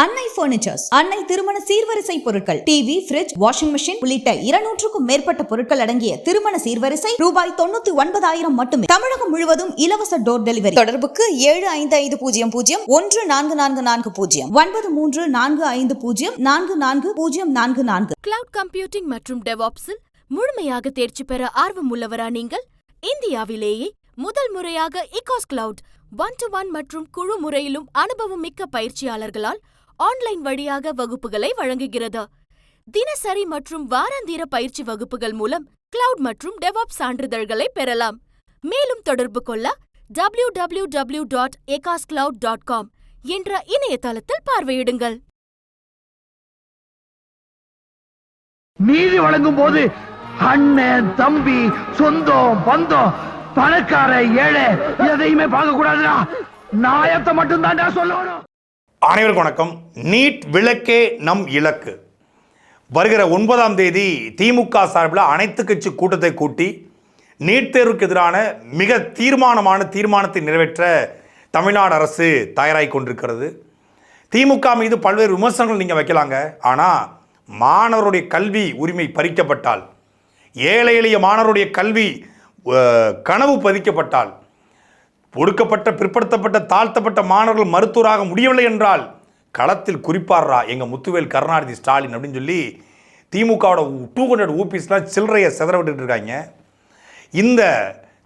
அன்னை பர்னிச்சர்ஸ், அன்னை திருமண சீர்வரிசை பொருட்கள், டிவி, ஃபிரிட்ஜ், வாஷிங் மெஷின் உள்ளிட்ட 200க்கும் மேற்பட்ட பொருட்கள் அடங்கிய திருமண சீர்வரிசை ரூபாய் 99,000 மட்டுமே. தமிழகம் முழுவதும் இலவச டோர் டெலிவரி. தொடர்புக்கு 7550144440 9345044044. கிளவுட் கம்ப்யூட்டிங் மற்றும் டெவாப்ஸில் முழுமையாக தேர்ச்சி பெற ஆர்வம் உள்ளவரா நீங்கள்? இந்தியாவிலேயே முதல் முறையாக இகாஸ் கிளவுட் 1-to-1 மற்றும் குழு முறையிலும் அனுபவம் மிக்க பயிற்சியாளர்களால் ஆன்லைன் வழியாக வகுப்புகளை வழங்குகிறது. தினசரி மற்றும் வாராந்திர பயிற்சி வகுப்புகள் மூலம் கிளவுட் மற்றும் டெவாப்ஸ் சான்றிதழ்களை பெறலாம். மேலும் தொடர்பு கொள்ள www.ecoscloud.com என்ற இணையதளத்தில் பார்வையிடுங்கள். நீதி வழங்கும் போது அண்ணன், தம்பி, சொந்தம், பந்தம், பணக்கார, ஏழை எதையுமே பார்க்க கூடாதுடா. நியாயத்தை மட்டும் தான் சொல்லணும். அனைவருக்கும் வணக்கம். நீட் விலக்கே நம் இலக்கு. வருகிற 9ஆம் தேதி திமுக சார்பில் அனைத்து கட்சி கூட்டத்தை கூட்டி நீட் தேர்வுக்கு எதிரான மிக தீர்மானத்தை நிறைவேற்ற தமிழ்நாடு அரசு தயாராகி கொண்டிருக்கிறது. திமுக மீது பல்வேறு விமர்சனங்கள் நீங்கள் வைக்கலாங்க. ஆனால் மாணவருடைய கல்வி உரிமை பறிக்கப்பட்டால், ஏழை எளிய மாணவருடைய கல்வி கனவு பதிக்கப்பட்டால், ஒடுக்கப்பட்ட, பிற்படுத்தப்பட்ட, தாழ்த்தப்பட்ட மாணவர்கள் மருத்துவராக முடியவில்லை என்றால் களத்தில் குறிப்பாடுறா எங்கள் முத்துவேல் கருணாநிதி ஸ்டாலின் அப்படின்னு சொல்லி திமுகவோட 200 ஊபிஸ்லாம் சில்லறையை செதற விட்டுட்டு இருக்காங்க. இந்த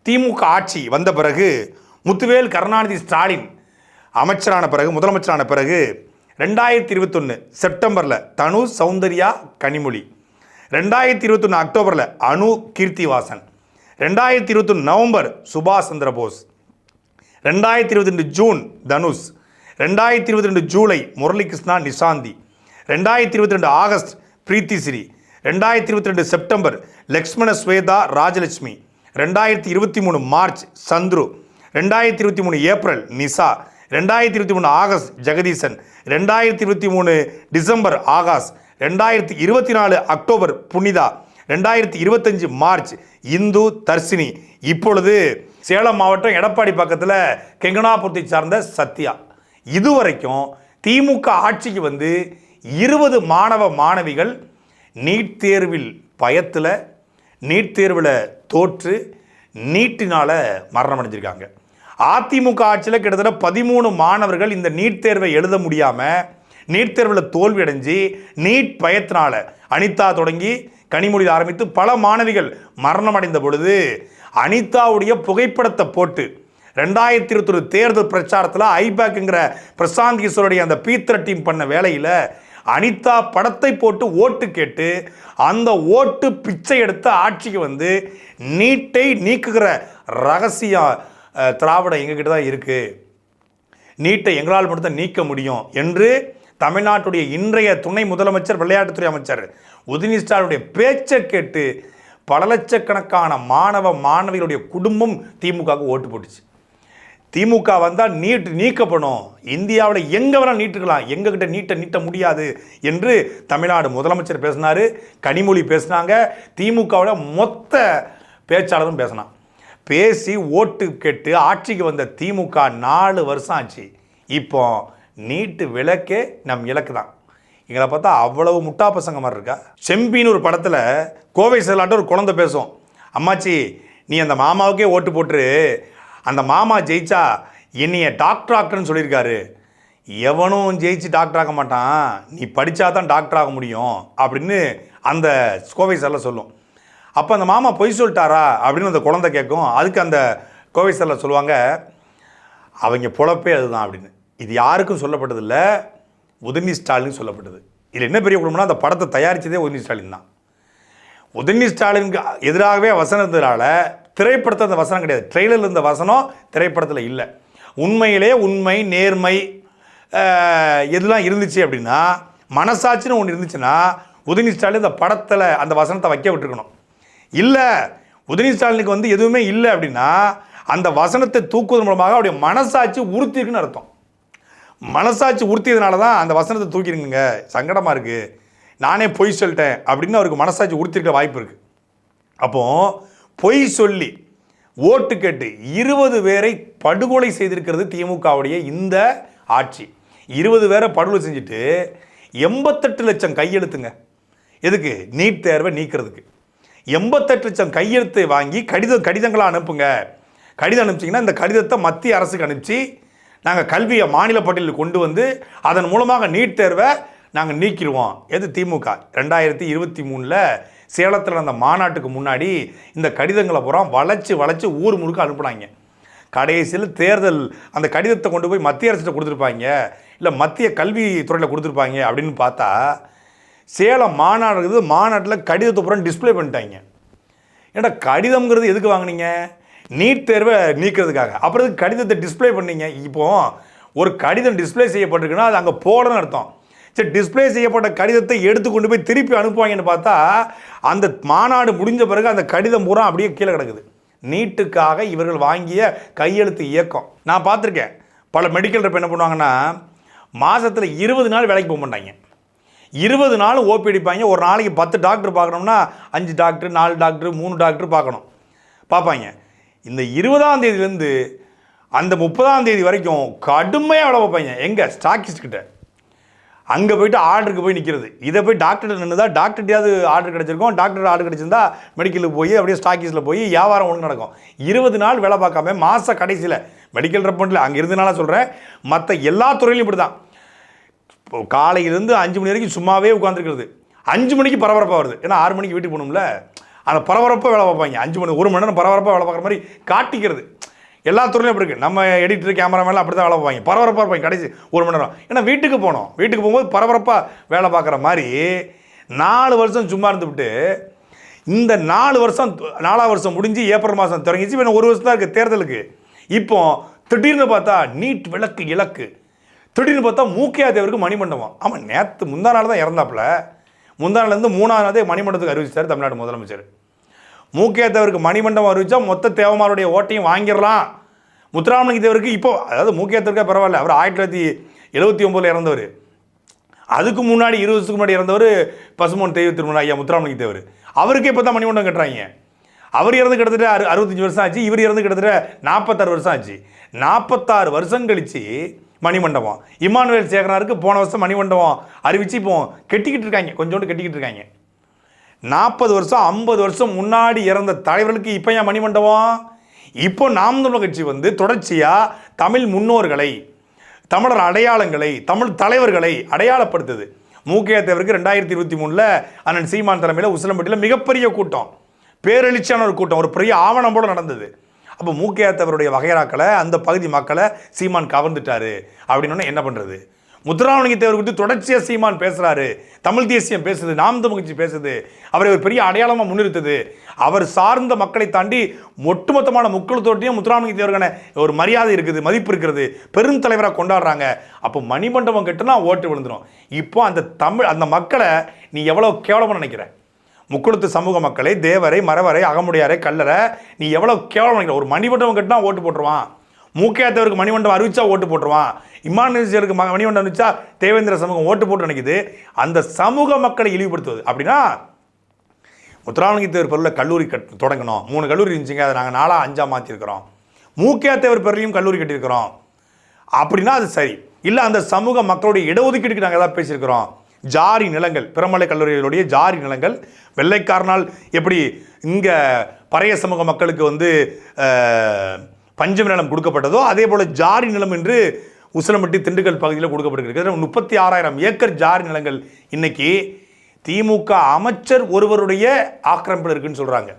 திமுக ஆட்சி வந்த பிறகு முத்துவேல் கருணாநிதி ஸ்டாலின் அமைச்சரான பிறகு, முதலமைச்சரான பிறகு 2021 செப்டம்பரில் தனு, சௌந்தர்யா, கனிமொழி, 2021 அக்டோபரில் அனு, கீர்த்திவாசன், 2021 நவம்பர் சுபாஷ் Chandra Bose, 2022 June Dhanush, 2022 July Muralikrishna, Nishanthi, 2022 August Preethisri, 2022 September Lakshmana Swetha, Rajalakshmi, 2023 March Chandru, 2023 April Nisha, 2023 August Jagadeesan, 2023 December Akash, 2024 October Punitha, 2025 March Indhu, Dharshini, இப்பொழுது சேலம் மாவட்டம் எடப்பாடி பக்கத்தில் கெங்கனாபுரத்தை சார்ந்த சத்யா. இதுவரைக்கும் திமுக ஆட்சிக்கு வந்து 20 மாணவ மாணவிகள் நீட் தேர்வில் பயத்தில், நீட் தேர்வில் தோற்று நீட்டினால் மரணம் அடைஞ்சிருக்காங்க. அதிமுக ஆட்சியில் கிட்டத்தட்ட 13 மாணவர்கள் இந்த நீட் தேர்வை எழுத முடியாமல் நீட் தேர்வில் தோல்வி அடைஞ்சு நீட் பயத்தினால், அனிதா தொடங்கி கனிமொழியில் ஆரம்பித்து பல மாணவிகள் மரணம் அடைந்த பொழுது அனிதாவுடைய புகைப்படத்தை போட்டு 2021 தேர்தல் பிரச்சாரத்தில் ஐபேக்குங்கிற பிரசாந்த் கிஷோருடைய அந்த பீத்திர டீம் பண்ண வேலையில் அனிதா படத்தை போட்டு ஓட்டு கேட்டு அந்த ஓட்டு பிச்சை எடுத்த ஆட்சிக்கு வந்து நீட்டை நீக்குகிற ரகசியம் திராவிடம் எங்ககிட்ட தான் இருக்குது, நீட்டை எங்களால் மட்டும்தான் நீக்க முடியும் என்று தமிழ்நாட்டுடைய இன்றைய துணை முதலமைச்சர், விளையாட்டுத்துறை அமைச்சர் உதயநிதி ஸ்டாலினுடைய பேச்சை கேட்டு பல லட்சக்கணக்கான மாணவ மாணவிகளுடைய குடும்பம் திமுகவுக்கு ஓட்டு போட்டுச்சு. திமுக வந்தால் நீட் நீக்கப்படும், இந்தியாவில் எங்கே வேணால் நீட்டுக்கலாம், எங்ககிட்ட நீட்டை நீட்ட முடியாது என்று தமிழ்நாடு முதலமைச்சர் பேசினார், கனிமொழி பேசினாங்க, திமுகவோட மொத்த பேச்சாளரும் பேசினான். பேசி ஓட்டு கேட்டு ஆட்சிக்கு வந்த திமுக 4 வருஷம் ஆச்சு. இப்போ நீட்டு விலக்கே நம் இலக்கு தான். எங்களை பார்த்தா அவ்வளவு முட்டா பசங்க மாதிரி இருக்கா? செம்பின்னு ஒரு படத்தில் கோவை செல்லாட்ட ஒரு குழந்தை பேசும், அம்மாச்சி நீ அந்த மாமாவுக்கே ஓட்டு போட்டு அந்த மாமா ஜெயிச்சா என்னைய டாக்டர்னு சொல்லியிருக்காரு, எவனும் ஜெயிச்சு டாக்டர் ஆக மாட்டான், நீ படித்தா தான் டாக்டர் ஆக முடியும் அப்படின்னு அந்த கோவை செல்ல சொல்லும். அப்போ அந்த மாமா பொய் சொல்லிட்டாரா அப்படின்னு அந்த குழந்தை கேட்கும். அதுக்கு அந்த கோவை செல்ல சொல்லுவாங்க, அவங்க பொழப்பே அதுதான் அப்படின்னு. இது யாருக்கும் சொல்லப்பட்டதில்லை, உதயநிதி ஸ்டாலின் சொல்லப்பட்டது. இதில் என்ன பெரிய குடும்பம்னா அந்த படத்தை தயாரித்ததே உதயநிதி ஸ்டாலின் தான். உதயநிதி ஸ்டாலினுக்கு எதிராகவே வசனம் இருந்ததுனால திரைப்படத்தில் அந்த வசனம் கிடையாது, ட்ரெய்லரில் இருந்த வசனம் திரைப்படத்தில் இல்லை. உண்மையிலே உண்மை, நேர்மை எதுலாம் இருந்துச்சு அப்படின்னா, மனசாட்சின்னு ஒன்று இருந்துச்சுன்னா உதயநிதி ஸ்டாலின் இந்த படத்தில் அந்த வசனத்தை வைக்க விட்டுருக்கணும். இல்லை, உதயநிதி ஸ்டாலினுக்கு வந்து எதுவுமே இல்லை அப்படின்னா அந்த வசனத்தை தூக்குவதன் மூலமாக அவருடைய மனசாட்சி உறுத்திருக்குன்னு அர்த்தம். மனசாட்சி உறுத்தியதுனால தான் அந்த வசனத்தை தூக்கிடுங்க, சங்கடமாக இருக்குது, நானே பொய் சொல்லிட்டேன் அப்படின்னு அவருக்கு மனசாட்சி உறுத்திருக்க வாய்ப்பு இருக்குது. அப்போது பொய் சொல்லி ஓட்டு கேட்டு 20 பேரை படுகொலை செய்திருக்கிறது திமுகவுடைய இந்த ஆட்சி. 20 பேரை படுகொலை செஞ்சுட்டு 88 லட்சம் கையெழுத்துங்க. எதுக்கு? நீட் தேர்வை நீக்கிறதுக்கு 88 லட்சம் கையெழுத்தை வாங்கி கடிதங்களை அனுப்புங்க. கடிதம் அனுப்பிச்சிங்கன்னா இந்த கடிதத்தை மத்திய அரசுக்கு அனுப்பிச்சு நாங்கள் கல்வியை மாநில பட்டியலில் கொண்டு வந்து அதன் மூலமாக நீட் தேர்வை நாங்கள் நீக்கிடுவோம். எது? திமுக 2023 சேலத்தில் நடந்த மாநாட்டுக்கு முன்னாடி இந்த கடிதங்களை பூரா வளைச்சு ஊர் முழுக்க அனுப்புனாங்க. கடைசியில் தேர்தல் அந்த கடிதத்தை கொண்டு போய் மத்திய அரசிட்ட கொடுத்துருப்பாங்க, இல்லை மத்திய கல்வித்துறையில் கொடுத்துருப்பாங்க அப்படின்னு பார்த்தா சேலம் மாநாடு மாநாட்டில் கடிதத்தை பூரா டிஸ்பிளே பண்ணிட்டாங்க. ஏன்னா கடிதம்ங்கிறது எதுக்கு வாங்கினீங்க? நீட் தேர்வை நீக்கிறதுக்காக. அப்புறம் கடிதத்தை டிஸ்பிளே பண்ணீங்க. இப்போ ஒரு கடிதம் டிஸ்பிளே செய்யப்பட்டிருக்குன்னா அது அங்கே போடணும்னு அர்த்தம். சரி, டிஸ்பிளே செய்யப்பட்ட கடிதத்தை எடுத்து கொண்டு போய் திருப்பி அனுப்புவாங்கன்னு பார்த்தா அந்த மாநாடு முடிஞ்ச பிறகு அந்த கடிதம் பூரா அப்படியே கீழே கிடக்குது. நீட்டுக்காக இவர்கள் வாங்கிய கையெழுத்து இயக்கம் நான் பார்த்துருக்கேன். பல மெடிக்கல் ரெப் என்ன பண்ணுவாங்கன்னா மாதத்தில் 20 நாள் வேலைக்கு போக மாட்டாங்க. 20 நாள் ஓபி அடிப்பாங்க. ஒரு நாளைக்கு 10 டாக்டர் பார்க்கணும்னா 5 டாக்டர் 4 டாக்டர் 3 டாக்டர் பார்ப்பாங்க. இந்த 20ஆம் தேதியிலேருந்து அந்த 30ஆம் தேதி வரைக்கும் கடுமையாக வேலை பார்ப்பாங்க. எங்கே? ஸ்டாக்கிஸ்ட் கிட்ட. அங்கே போய்ட்டு ஆர்டருக்கு போய் நிற்கிறது. இதை போய் டாக்டர்கிட்ட நின்று தான் டாக்டர்கிட்டையாவது ஆர்டர் கிடச்சிருக்கும். டாக்டர் ஆர்டர் கிடச்சிருந்தா மெடிக்கலுக்கு போய் அப்படியே ஸ்டாக்கிஸில் போய் வியாபாரம் ஒன்று நடக்கும். 20 நாள் வேலை பார்க்காம மாத கடைசியில் மெடிக்கல் ரெப்போர்ட்டில் அங்கே இருந்தனால சொல்கிறேன், மற்ற எல்லா துறையிலும் இப்படி தான். காலையிலேருந்து 5 மணி வரைக்கும் சும்மாவே உட்காந்துருக்கிறது. 5 மணிக்கு பரபரப்பாக வருது. ஏன்னா 6 மணிக்கு வீட்டுக்கு போகணும்ல. அந்த பரபரப்பாக வேலை பார்ப்பாங்க. 5 மணி 1 மணி நேரம் பரபரப்பாக வேலை பார்க்குற மாதிரி காட்டிக்கிறது. எல்லா துறையிலும் அப்படி இருக்குது. நம்ம எடிட்டர் கேமராமேன்லாம் அப்படி தான் வேலை பார்ப்பாங்க. பரபரப்பாக இருப்பாங்க கடைசி 1 மணி நேரம். ஏன்னா வீட்டுக்கு போகும்போது பரபரப்பாக வேலை பார்க்குற மாதிரி 4 வருஷம் சும்மா இருந்துவிட்டு இந்த 4வது வருஷம் முடிஞ்சு ஏப்ரல் மாதம் தொடங்கிச்சு. இப்போ 1 வருஷம் தான் இருக்குது தேர்தலுக்கு. இப்போ திடீர்னு பார்த்தா நீட் விலக்கு இலக்கு, திடீர்னு பார்த்தா மூக்கையா தேவருக்கு மணிமண்டபம். ஆமாம், முந்தா நாள் தான் இறந்தாப்புல. முந்தா நாள்லேருந்து 3ஆவது நாளே மணிமண்டபத்துக்கு அறிவிச்சார் தமிழ்நாடு முதலமைச்சர். மூக்கையா தேவருக்கு மணிமண்டபம் அறிவிச்சா மொத்த தேவமாருடைய ஓட்டையும் வாங்கிடலாம். முத்துராமலிங்க தேவருக்கு இப்போ, அதாவது மூக்கையா தேவருக்கே பரவாயில்ல, அவர் 1979 இறந்தவர். அதுக்கு முன்னாடி 20 வருஷத்துக்கு முன்னாடி இறந்தவர் பசுமோன் தெய்வ திருமணம் ஐயா முத்துராமலிங்க தேவர். அவருக்கே இப்போ தான் மணிமண்டபம் கட்டுறாங்க. அவர் இறந்து கிட்டத்தட்ட 65 வருஷம் ஆச்சு. இவர் இறந்து கிட்டத்தட்ட 46 வருஷம் ஆச்சு. 46 வருஷம் கழிச்சு மணிமண்டபம். இமானுவேல் சேகரனாருக்கு போன வருஷம் மணிமண்டபம் அறிவிச்சு இப்போ கட்டிக்கிட்டு இருக்காங்க. கொஞ்சோண்டு கட்டிக்கிட்டு இருக்காங்க. 40 வருஷம் 50 வருஷம் முன்னாடி இறந்த தலைவர்களுக்கு இப்போ ஏன் மணிமண்டபம்? இப்போ நாம் தமிழர் கட்சி தொடர்ச்சியாக தமிழ் முன்னோர்களை, தமிழர் அடையாளங்களை, தமிழ் தலைவர்களை அடையாளப்படுத்துது. மூக்கையா தேவருக்கு 2023 அண்ணன் சீமான் தலைமையில் உசிலம்பட்டியில் மிகப்பெரிய கூட்டம், பேரெழுச்சியான ஒரு கூட்டம், ஒரு பெரிய ஆவணம் போல நடந்தது. அப்போ மூக்கையா தேவருடைய வகைராக்களை, அந்த பகுதி மக்களை சீமான் கவர்ந்துட்டாரு அப்படின்னு என்ன பண்ணுறது? முத்துராமலிங்க தேவர் குறித்து தொடர்ச்சியாக சீமான் பேசுகிறாரு, தமிழ் தேசியம் பேசுது, நாம் தமிழ் கட்சி பேசுது, அவரை ஒரு பெரிய அடையாளமாக முன்னிறுத்துது. அவர் சார்ந்த மக்களை தாண்டி ஒட்டுமொத்தமான முக்கியத்துவத்தையும் முத்துராமலிங்க தேவருக்கான ஒரு மரியாதை இருக்குது, மதிப்பு இருக்கிறது, பெரும் தலைவராக கொண்டாடுறாங்க. அப்போ மணிமண்டபம் கட்டுனா ஓட்டு விழுந்துடும். இப்போ அந்த மக்களை நீ எவ்வளோ கேவலமாக நினைக்கிற? முக்குளத்து சமூக மக்களை, தேவரை, மறவரை, அகமுடையாரை, கல்லரை நீ எவ்வளோ கேவலம் நினைக்கிற? ஒரு மணிமண்டபம் கட்டினா ஓட்டு போட்டுருவான். மூக்கையா தேவருக்கு மணிமண்டபம் அறிவிச்சா ஓட்டு போட்டுருவான். இமானுவேலுக்கு மணிமண்டபம் அறிவிச்சா தேவேந்திர சமூகம் ஓட்டு போட்டு நினைக்குது. அந்த சமூக மக்களை இழிவுபடுத்துவது. அப்படின்னா முத்துராமலிங்க தேவர் பேரில் கல்லூரி தொடங்கணும். 3 கல்லூரி இருந்துச்சுங்க, அதை நாங்கள் 4ஆ 5ஆ மாற்றிருக்கிறோம். மூக்கையா தேவர் பேர்லையும் கல்லூரி கட்டியிருக்கிறோம். அப்படின்னா அது சரி. இல்லை, அந்த சமூக மக்களுடைய இடஒதுக்கீடுக்கு நாங்கள் ஏதாவது பேசியிருக்கிறோம். ஜாரி நிலங்கள், பிரமலை கல்லூரிகளுடைய ஜாரி நிலங்கள் வெள்ளைக்காரனால் எப்படி இங்கே பறைய சமூக மக்களுக்கு பஞ்சமி நிலம் கொடுக்கப்பட்டதோ அதே போல் ஜாரி நிலம் என்று உசிலம்பட்டி திண்டுக்கல் பகுதியில் கொடுக்கப்பட்டிருக்கிறது. 36,000 ஏக்கர் ஜாரி நிலங்கள் இன்னைக்கு திமுக அமைச்சர் ஒருவருடைய ஆக்கிரமிப்பில் இருக்குன்னு சொல்கிறாங்க.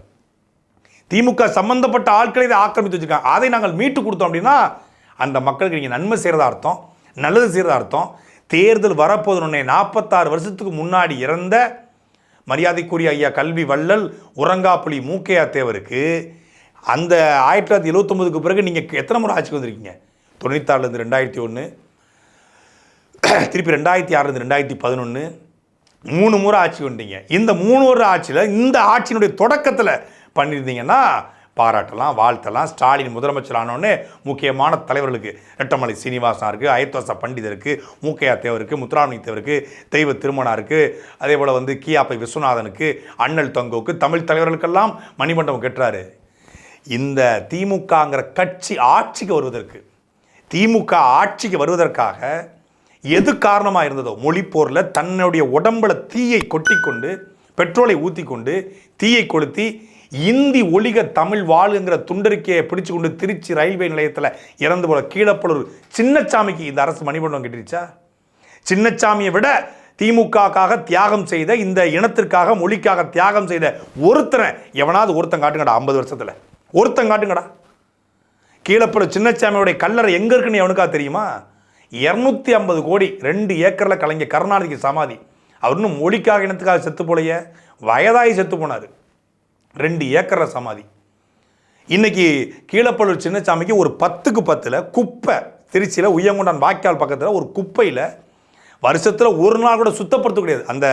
திமுக சம்பந்தப்பட்ட ஆட்களை இதை ஆக்கிரமித்து வச்சுருக்காங்க. அதை நாங்கள் மீட்டு கொடுத்தோம் அப்படின்னா அந்த மக்களுக்கு நீங்கள் நன்மை செய்கிறதா அர்த்தம், நல்லது செய்கிறதா அர்த்தம். தேர்தல் வரப்போதுன்னு 46 வருஷத்துக்கு முன்னாடி இறந்த மரியாதைக்குரிய ஐயா கல்வி வள்ளல் உறங்காப்புலி மூக்கையா தேவருக்கு அந்த 1979க்கு பிறகு நீங்கள் எத்தனை முறை ஆட்சிக்கு வந்திருக்கீங்க? 96லேருந்து 2001, திருப்பி 2006லேருந்து 2011, 3 முறை ஆட்சி வந்துட்டீங்க. இந்த 3 முறை ஆட்சியில் இந்த ஆட்சியினுடைய தொடக்கத்தில் பண்ணியிருந்தீங்கன்னா பாராட்டலாம், வாழ்த்தலாம். ஸ்டாலின் முதலமைச்சர் ஆனோடனே முக்கியமான தலைவர்களுக்கு ரெட்டமலை சீனிவாசனாருக்கு, அயத்வாச பண்டிதருக்கு, மூக்கையா தேவருக்கு, முத்துராமலிங்க தேவருக்கு, தெய்வ திருமணாருக்கு, அதே போல் கியாப்பை விஸ்வநாதனுக்கு, அண்ணல் தங்கோவுக்கு, தமிழ் தலைவர்களுக்கெல்லாம் மணிமண்டபம் கட்டுறாரு. இந்த திமுகங்கிற கட்சி ஆட்சிக்கு வருவதற்காக எது காரணமாக இருந்ததோ மொழிப்போரில் தன்னுடைய உடம்புல தீயை கொட்டிக்கொண்டு பெட்ரோலை ஊற்றி கொண்டு தீயை கொளுத்தி இந்தி ஒளிக தமிழ் வாழ்கிற துண்டறிக்கையை பிடிச்சு கொண்டு திருச்சி ரயில்வே நிலையத்தில் இறந்து போல கீழப்பலூர் சின்னசாமிக்கு இந்த அரசு மணிமண்டபம் கட்டிருச்சா? சின்னசாமியை விட திமுகவுக்காக தியாகம் செய்த, இந்த இனத்திற்காக மொழிக்காக தியாகம் செய்த ஒருத்தனை எவனாவது ஒருத்தன் காட்டுங்கடா. 50 வருஷத்தில் ஒருத்தன் காட்டுங்கடா. கீழப்பலூர் சின்னசாமியோடைய கல்லறை எங்கே இருக்குன்னு எவனுக்கா தெரியுமா? 250 கோடி 2 ஏக்கரில் கலைஞர் கருணாநிதிக்கு சமாதி. அவர் இன்னும் மொழிக்காக இனத்துக்காக செத்து போலையே, வயதாகி செத்து போனார். 2 ஏக்கரில் சமாதி. இன்னைக்கு கீழப்பலூர் சின்னசாமிக்கு ஒரு 10க்கு 10 குப்பை திருச்சியில் உய்யங்கொண்டான் வாய்க்கால் பக்கத்தில் ஒரு குப்பையில் வருஷத்தில் ஒரு நாள் கூட சுத்தப்படுத்த கிடையாது. அந்த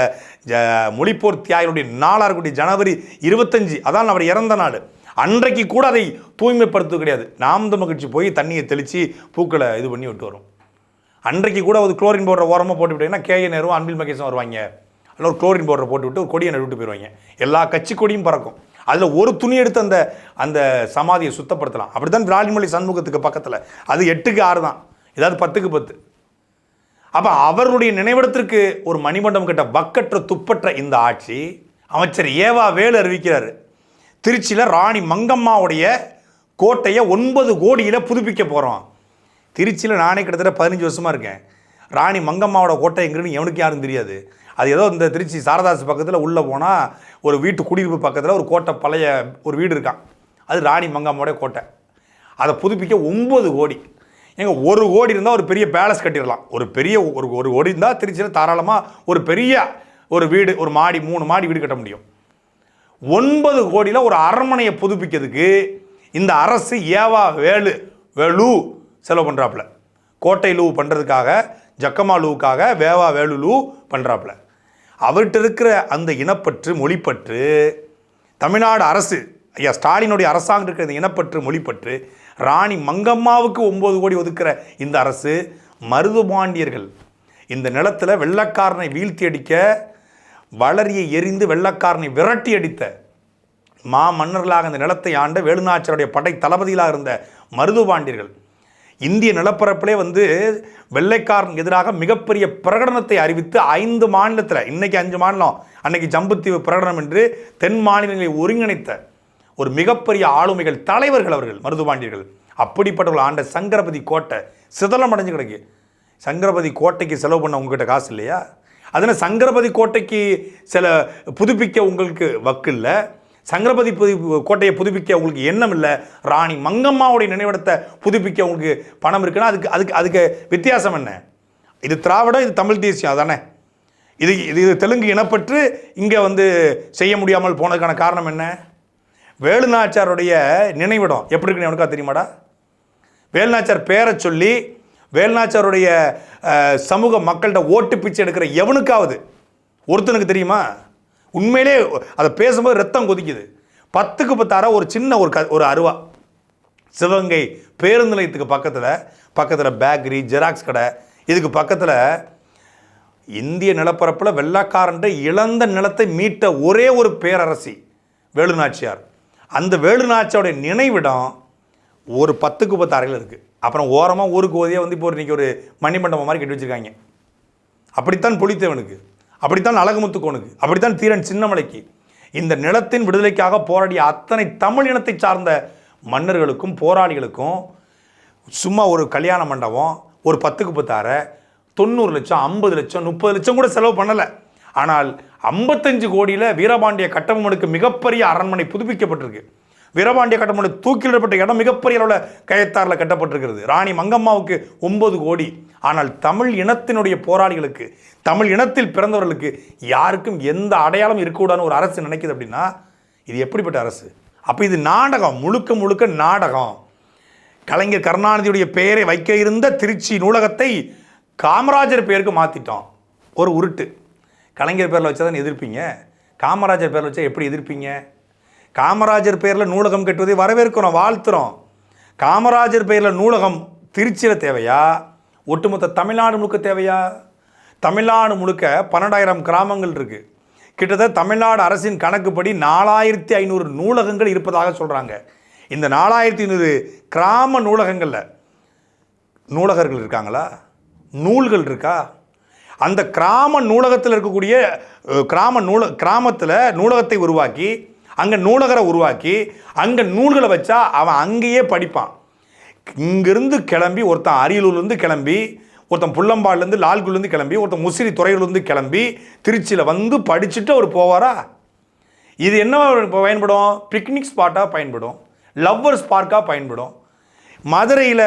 மொழிப்போர் தியாகிகளுடைய நாளாக இருக்கக்கூடிய ஜனவரி 25 அதான் அவர் இறந்த நாள், அன்றைக்கு கூட அதை தூய்மைப்படுத்த கிடையாது. நாம் தமிழர் கட்சி போய் தண்ணியை தெளித்து பூக்களை இது பண்ணி விட்டு வரும். அன்றைக்கு கூட ஒரு குளோரின் பவுடரை ஓரமாக போட்டு விட்டீங்கன்னா கே.ஏ. நேரு, அன்பில் மகேஷும் வருவாங்க. அதில் ஒரு குளோரின் பவுடரை போட்டு விட்டு ஒரு கொடியை நடுவிட்டு போயிடுவாங்க. எல்லா கட்சி கொடியும் பறக்கும். அதில் ஒரு துணி எடுத்து அந்த அந்த சமாதியை சுத்தப்படுத்தலாம். அப்படி தான் விராலிமலை சண்முகத்துக்கு பக்கத்தில் அது 8க்கு 6 தான், ஏதாவது 10க்கு 10. அப்போ அவருடைய நினைவிடத்திற்கு ஒரு மணிமண்டபம் கட்ட வக்கற்ற துப்பற்ற இந்த ஆட்சி அமைச்சர் ஏவா வேலு அறிவிக்கிறார், திருச்சியில் ராணி மங்கம்மாவுடைய கோட்டையை 9 கோடியில் புதுப்பிக்க போகிறோம். திருச்சியில் நானே கிட்டத்தட்ட 15 வருஷமாக இருக்கேன். ராணி மங்கம்மாவோட கோட்டை எங்கிறது எவனுக்கு யாரும் தெரியாது. அது ஏதோ இந்த திருச்சி சாரதாஸ் பக்கத்தில் உள்ளே போனால் ஒரு வீட்டு குடியிருப்பு பக்கத்தில் ஒரு கோட்டை பழைய ஒரு வீடு இருக்கான், அது ராணி மங்கம்மாவோடைய கோட்டை. அதை புதுப்பிக்க 9 கோடி. எங்க 1 கோடி இருந்தால் ஒரு பெரிய பேலஸ் கட்டிடலாம். ஒரு பெரிய ஒரு கோடி இருந்தால் திருச்சியில் தாராளமாக ஒரு பெரிய ஒரு வீடு, ஒரு மாடி 3 மாடி வீடு கட்ட முடியும். 9 கோடியில் ஒரு அரண்மனையை புதுப்பிக்கிறதுக்கு இந்த அரசு ஏவா வேலு செலவு பண்ணுறாப்புல. கோட்டை லூ பண்ணுறதுக்காக, ஜக்கமா லூவுக்காக வேவா வேலு லூ பண்ணுறாப்புல. அவர்கிட்ட இருக்கிற அந்த இனப்பற்று மொழிப்பற்று தமிழ்நாடு அரசு ஐயா ஸ்டாலினுடைய அரசாங்கம் இருக்கிற இந்த இனப்பற்று மொழிப்பற்று ராணி மங்கம்மாவுக்கு 9 கோடி ஒதுக்குற இந்த அரசு மருதுபாண்டியர்கள் இந்த நிலத்தில் வெள்ளக்காரனை வீழ்த்தி அடிக்க, வளரியை எரிந்து வெள்ளக்காரனை விரட்டி அடித்த மன்னர்களாக இந்த நிலத்தை ஆண்ட வேலுநாச்சியாருடைய படை தளபதிகளாக இருந்த மருதுபாண்டியர்கள் இந்திய நிலப்பரப்பிலே வெள்ளைக்காரன் எதிராக மிகப்பெரிய பிரகடனத்தை அறிவித்து 5 மாநிலத்தில், இன்னைக்கு 5 மாநிலம், அன்னைக்கு ஜம்புத்தீவு பிரகடனம் என்று தென் மாநிலங்களை ஒருங்கிணைத்த ஒரு மிகப்பெரிய ஆளுமைகள் தலைவர்கள் அவர்கள் மருதுபாண்டியர்கள். அப்படிப்பட்டவர்கள் ஆண்ட சங்கரபதி கோட்டை சிதலம் அடைஞ்சு கிடக்கு. சங்கரபதி கோட்டைக்கு செலவு பண்ண உங்ககிட்ட காசு இல்லையா? அதனால் சங்கரபதி கோட்டைக்கு சில புதுப்பிக்க உங்களுக்கு வக்கு இல்லை, சங்கரபதி கோட்டையை புதுப்பிக்க உங்களுக்கு எண்ணம் இல்லை, ராணி மங்கம்மாவுடைய நினைவிடத்தை புதுப்பிக்க உங்களுக்கு பணம் இருக்குன்னா அதுக்கு வித்தியாசம் என்ன? இது திராவிடம், இது தமிழ் தேசியம் அதானே? இது தெலுங்கு இனப்பற்று இங்கே செய்ய முடியாமல் போனதுக்கான காரணம் என்ன? வேலுநாச்சியாருடைய நினைவிடம் எப்படி இருக்குன்னு எனக்கா தெரியுமாடா? வேலுநாச்சியார் பேரை சொல்லி வேலுநாச்சியாருடைய சமூக மக்கள்கிட்ட ஓட்டு பிச்சை எடுக்கிற எவனுக்காவது ஒருத்தனுக்கு தெரியுமா? உண்மையிலே அதை பேசும்போது ரத்தம் கொதிக்குது. 10க்கு 10 ஒரு சின்ன ஒரு அருவா சிவகங்கை பேருந்து நிலையத்துக்கு பக்கத்தில் பேக்கரி, ஜெராக்ஸ் கடை, இதுக்கு பக்கத்தில் இந்திய நிலப்பரப்பில் வெள்ளக்காரன்ட்டு இழந்த நிலத்தை மீட்ட ஒரே ஒரு பேரரசி வேலுநாச்சியார். அந்த வேலுநாச்சியாருடைய நினைவிடம் ஒரு 10க்கு 10 அறையில் இருக்குது. அப்புறம் ஓரமாக ஊருக்கு ஓதியே இப்போ இன்றைக்கி ஒரு மணிமண்டபம் மாதிரி கட்டி வச்சுருக்காங்க. அப்படித்தான் புலித்தேவனுக்கு, அப்படித்தான் அழகுமுத்துக்கோனுக்கு, அப்படித்தான் தீரன் சின்னமலைக்கு, இந்த நிலத்தின் விடுதலைக்காக போராடிய அத்தனை தமிழ் இனத்தை சார்ந்த மன்னர்களுக்கும் போராளிகளுக்கும் சும்மா ஒரு கல்யாண மண்டபம், ஒரு 10க்கு 10 அறை, 90 லட்சம், 50 லட்சம், 30 லட்சம் கூட செலவு பண்ணலை. ஆனால் 55 கோடியில் வீரபாண்டிய கட்டபொம்மனுக்கு மிகப்பெரிய அரண்மனை புதுப்பிக்கப்பட்டிருக்கு. வீரபாண்டிய கட்டபொம்மன் தூக்கிலிடப்பட்ட இடம் மிகப்பெரிய அளவில் கயத்தாரில் கட்டப்பட்டிருக்கிறது. ராணி மங்கம்மாவுக்கு 9 கோடி. ஆனால் தமிழ் இனத்தினுடைய போராளிகளுக்கு, தமிழ் இனத்தில் பிறந்தவர்களுக்கு யாருக்கும் எந்த அடையாளம் இருக்கக்கூடாதுன்னு ஒரு அரசு நினைக்குது அப்படின்னா இது எப்படிப்பட்ட அரசு? அப்போ இது நாடகம், முழுக்க நாடகம். கலைஞர் கருணாநிதியுடைய பெயரை வைக்க இருந்த திருச்சி நூலகத்தை காமராஜர் பெயருக்கு மாற்றிட்டோம். ஒரு உருட்டு. கலைஞர் பேரில் வச்சா தான் எதிர்ப்பீங்க, காமராஜர் பேரில் வச்சா எப்படி எதிர்ப்பீங்க? காமராஜர் பேரில் நூலகம் கட்டுவதை வரவேற்கிறோம், வாழ்த்துறோம். காமராஜர் பேரில் நூலகம் திருச்சியில் தேவையா? ஒட்டுமொத்த தமிழ்நாடு முழுக்க தேவையா? தமிழ்நாடு முழுக்க 12,000 கிராமங்கள் இருக்குது. கிட்டத்தட்ட தமிழ்நாடு அரசின் கணக்குப்படி 4,500 நூலகங்கள் இருப்பதாக சொல்கிறாங்க. இந்த 4,500 கிராம நூலகங்களில் நூலகர்கள் இருக்காங்களா? நூல்கள் இருக்கா? அந்த கிராம நூலகத்தில் இருக்கக்கூடிய கிராமத்தில் நூலகத்தை உருவாக்கி அங்கே நூலகரை உருவாக்கி அங்கே நூல்களை வச்சா அவன் அங்கேயே படிப்பான். இங்கிருந்து கிளம்பி ஒருத்தன் அரியலூர்லேருந்து கிளம்பி, ஒருத்தன் புள்ளம்பாடிலேருந்து லால்குலேருந்து கிளம்பி, ஒருத்தன் முசிறி துறையூர்லேருந்து கிளம்பி திருச்சியில் வந்து படிச்சுட்டு அவர் போவாரா? இது என்ன பயன்படும்? பிக்னிக் ஸ்பாட்டாக பயன்படும், லவ்வர்ஸ் பார்க்காக பயன்படும். மதுரையில்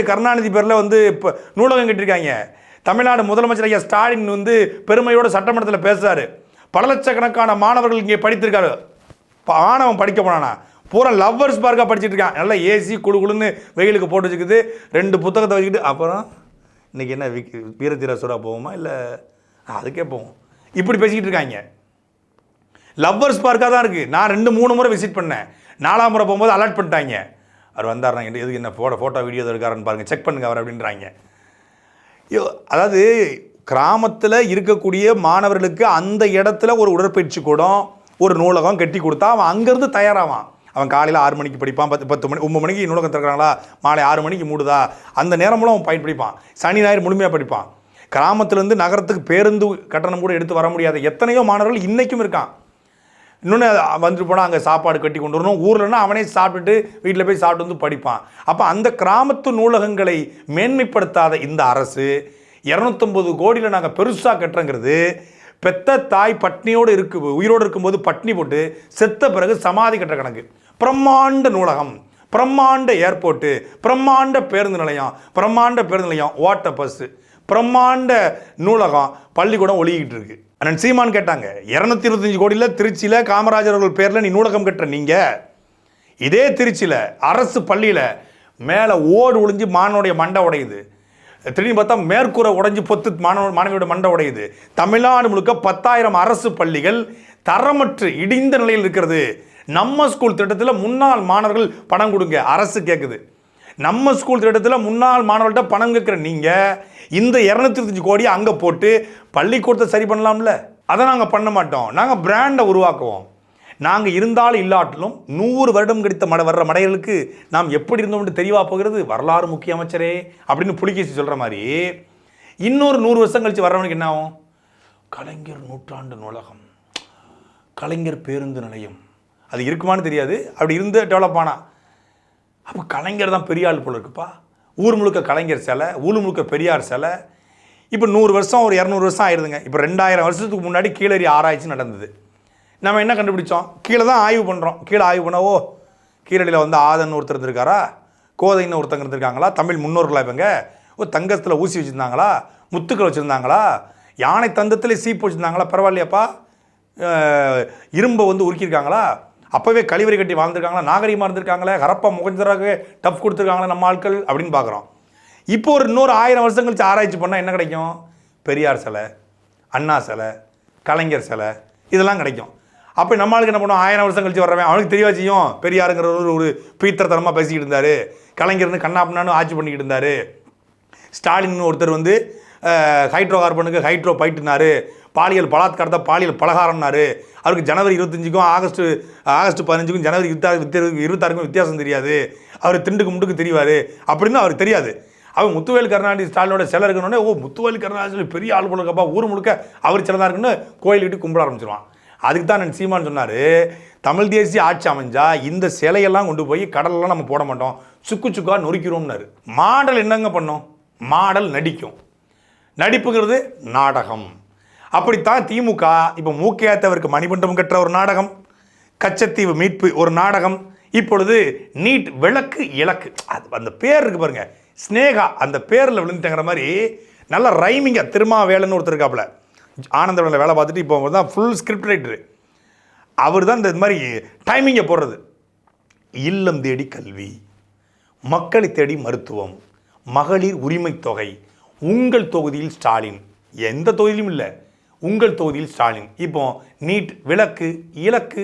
கருணாநிதி பேரில் வந்து இப்போ நூலகம் கட்டியிருக்காங்க. தமிழ்நாடு முதலமைச்சர் ஐயா ஸ்டாலின் வந்து பெருமையோடு சட்டமன்றத்தில் பேசுகிறாரு. பல லட்சக்கணக்கான மாணவர்கள் இங்கே படித்திருக்காரு. மாணவன் படிக்க போனானா பூரா லவ்வர்ஸ் பார்க்காக படிச்சுட்டு இருக்கான். நல்லா ஏசி குழுன்னு வெயிலுக்கு போட்டு வச்சுக்குது, 2 புத்தகத்தை வச்சுக்கிட்டு. அப்புறம் இன்றைக்கி என்ன வீரதீர சூரா போவோமா? இல்லை அதுக்கே போவோம். இப்படி பேசிக்கிட்டு இருக்காங்க. லவ்வர்ஸ் பார்க்காக தான் இருக்குது. நான் 2-3 முறை விசிட் பண்ணேன். 4ஆம் முறை போகும்போது அலர்ட் பண்ணிட்டாங்க. அவர் வந்தாருனா எதுக்கு என்ன ஃபோட்டோ வீடியோ இருக்காருன்னு பாருங்கள், செக் பண்ணுங்க அவர் அப்படின்றாங்க. அதாவது கிராமத்தில் இருக்கக்கூடிய மாணவர்களுக்கு அந்த இடத்துல ஒரு உடற்பயிற்சி கூடம், ஒரு நூலகம் கட்டி கொடுத்தா அவன் அங்கேருந்து தயாராவான். அவன் காலையில் 6 மணிக்கு படிப்பான், 10 மணி 9 மணிக்கு நூலகம் திறக்கிறாங்களா, மாலை 6 மணிக்கு மூடுதா, அந்த நேரமும் அவன் படிப்பான். சனி ஞாயிறு முழுமையாக படிப்பான். கிராமத்துலேருந்து நகரத்துக்கு பேருந்து கட்டணம் கூட எடுத்து வர முடியாத எத்தனையோ மாணவர்கள் இன்றைக்கும் இருக்கான். இன்னொன்று வந்துட்டு போனால் அங்கே சாப்பாடு கட்டி கொண்டு வரணும். ஊர்லன்னா அவனே சாப்பிட்டுட்டு வீட்டில் போய் சாப்பிட்டு வந்து படிப்பான். அப்போ அந்த கிராமத்து நூலகங்களை மேன்மைப்படுத்தாத இந்த அரசு 250 கோடியில் நாங்கள் பெருசாக கட்டுறங்கிறது பெத்த தாய் பட்னியோடு உயிரோடு இருக்கும்போது பட்னி போட்டு செத்த பிறகு சமாதி கட்டுற கணக்கு. பிரம்மாண்ட நூலகம், பிரம்மாண்ட ஏர்போர்ட்டு, பிரம்மாண்ட பேருந்து நிலையம், ஓட்ட பஸ்ஸு, பிரம்மாண்ட நூலகம், பள்ளிக்கூடம் ஒழுகிட்டு இருக்கு. அண்ணன் சீமான் கேட்டாங்க, 225 கோடியில் திருச்சியில் காமராஜர் அவர்கள் பேரில் நீ நூலகம் கட்டுற நீங்கள், இதே திருச்சியில் அரசு பள்ளியில் மேலே ஓடு ஒழிஞ்சு மாணவனுடைய மண்டை உடையுது, திடீர்னு பார்த்தா மேற்கூரை உடைஞ்சு பொத்து மாணவியோட மண்டை உடையுது. தமிழ்நாடு முழுக்க 10,000 அரசு பள்ளிகள் தரமற்று இடிந்த நிலையில் இருக்கிறது. நம்ம ஸ்கூல் திட்டத்தில் முன்னாள் மாணவர்கள் பணம் கொடுங்க, அரசு கேட்குது. நம்ம ஸ்கூல் திட்டத்தில் முன்னாள் மாணவர்கள்ட்ட பணம் கேட்குற நீங்கள் இந்த 225 கோடி அங்கே போட்டு பள்ளிக்கூடத்தை சரி பண்ணலாம்ல? அதை நாங்கள் பண்ண மாட்டோம். நாங்கள் பிராண்டை உருவாக்குவோம். நாங்கள் இருந்தாலும் இல்லாட்டிலும் 100 வருடம் கிடைத்த வர்ற மடைகளுக்கு நாம் எப்படி இருந்தோம்னு தெரியவா போகிறது? வரலாறு முக்கிய அமைச்சரே அப்படின்னு புலிகேசி சொல்கிற மாதிரி இன்னொரு 100 வருஷம் கழித்து வர்றவனுக்கு என்ன ஆகும்? கலைஞர் நூற்றாண்டு நூலகம், கலைஞர் பேருந்து நிலையம், அது இருக்குமான்னு தெரியாது. அப்படி இருந்து டெவலப் ஆனா அப்போ கலைஞர் தான் பெரிய ஆள் போல இருக்குப்பா. ஊர் முழுக்க கலைஞர் சிலை, ஊர் முழுக்க பெரியார் சிலை. இப்போ 100 வருஷம் ஒரு 200 வருஷம் ஆயிடுதுங்க. இப்போ 2000 வருஷத்துக்கு முன்னாடி கீழறி ஆராய்ச்சி நடந்தது. நம்ம என்ன கண்டுபிடிச்சோம்? கீழே தான் ஆய்வு பண்ணுறோம். கீழே ஆய்வு பண்ணவோ கீழடியில் வந்து ஆதன் ஒருத்தர் இருந்திருக்காரா, கோதைன்னு ஒருத்தங்க இருந்திருக்காங்களா, தமிழ் முன்னோர்களா, இவங்க தங்கத்தில் ஊசி வச்சுருந்தாங்களா, முத்துக்கள் வச்சுருந்தாங்களா, யானை தந்தத்தில் சீப்பு வச்சுருந்தாங்களா, பரவாயில்லையாப்பா, இரும்பை வந்து உருக்கியிருக்காங்களா, அப்போவே கழிவறை கட்டி வாழ்ந்துருக்காங்களா, நாகரிகமாக இருந்திருக்காங்களே, ஹரப்பா முகஞ்சராக டஃப் கொடுத்துருக்காங்களா நம்ம ஆட்கள் அப்படின்னு பார்க்குறோம். இப்போ ஒரு இன்னொரு 1000 வருஷம் கழிச்சு ஆராய்ச்சி பண்ணால் என்ன கிடைக்கும்? பெரியார் சிலை, அண்ணா சிலை, கலைஞர் சிலை, இதெல்லாம் கிடைக்கும். அப்போ நம்ம ஆளுக்கு என்ன பண்ணுவோம்? 1000 வருஷம் கழிச்சு வர்றவன் அவனுக்கு தெரியவா செய்யும். பெரியாருங்கிற ஒரு பீத்திரத்தனமாக பேசிக்கிட்டு இருந்தார், கலைஞர்னு கண்ணாப்பின்னான்னு ஆட்சி பண்ணிக்கிட்டு இருந்தார், ஸ்டாலின் ஒருத்தர் வந்து ஹைட்ரோ கார்பனுக்கு ஹைட்ரோ பயிட்டுனார், பாலியல் பலாத்காரத்தை பாலியல் பலகாரம்னாரு, அவருக்கு ஜனவரி 25க்கும் ஆகஸ்ட் 15க்கும் ஜனவரி 26க்கும் வித்தியாசம் தெரியாது, அவர் திண்டுக்கு முண்டுக்கு தெரிவார் அப்படின்னு அவருக்கு தெரியாது. அவர் முத்துவேல் கருணாநிதி ஸ்டாலினோட சிலை இருக்கணுன்னே, முத்துவேல் கருணாநிதி பெரிய ஆள் போல இருக்கப்பா, ஊர் முழுக்க அவர் சிலை தான் இருக்குன்னு கோயில்கிட்டு கும்பிட ஆரம்பிச்சிருவான். அதுக்கு தான் நான் சீமான் சொன்னார், தமிழ் தேசிய ஆட்சி அமைஞ்சா இந்த சிலையெல்லாம் கொண்டு போய் கடலெல்லாம் நம்ம போட மாட்டோம், சுக்கா நொறுக்கிறோம்னாரு. மாடல் என்னங்க பண்ணோம்? மாடல் நடிக்கும். நடிப்புங்கிறது நாடகம். அப்படித்தான் திமுக இப்போ மூக்கையாத்தவருக்கு மணிமண்டபம் கட்டுற ஒரு நாடகம், கச்சத்தீவு மீட்பு ஒரு நாடகம், இப்பொழுது நீட் விளக்கு இலக்கு, அது அந்த பேர் இருக்கு பாருங்க, ஸ்னேகா, அந்த பேரில் விழுந்துட்டேங்கிற மாதிரி நல்ல ரைமிங்க. திருமாவேலன்னு ஒருத்தர் இருக்காப்புல, ஆனந்தவனில் வேலை பார்த்துட்டு இப்போ தான் ஃபுல் ஸ்கிரிப்ட் ரைட்டரு, அவர் தான் இந்த மாதிரி டைமிங்கை போடுறது. இல்லம் தேடி கல்வி, மக்களை தேடி மருத்துவம், மகளிர் உரிமை தொகை, உங்கள் தொகுதியில் ஸ்டாலின், எந்த தொகுதியிலும் இல்லை, உங்கள் தொகுதியில் ஸ்டாலின். இப்போ நீட் விளக்கு இலக்கு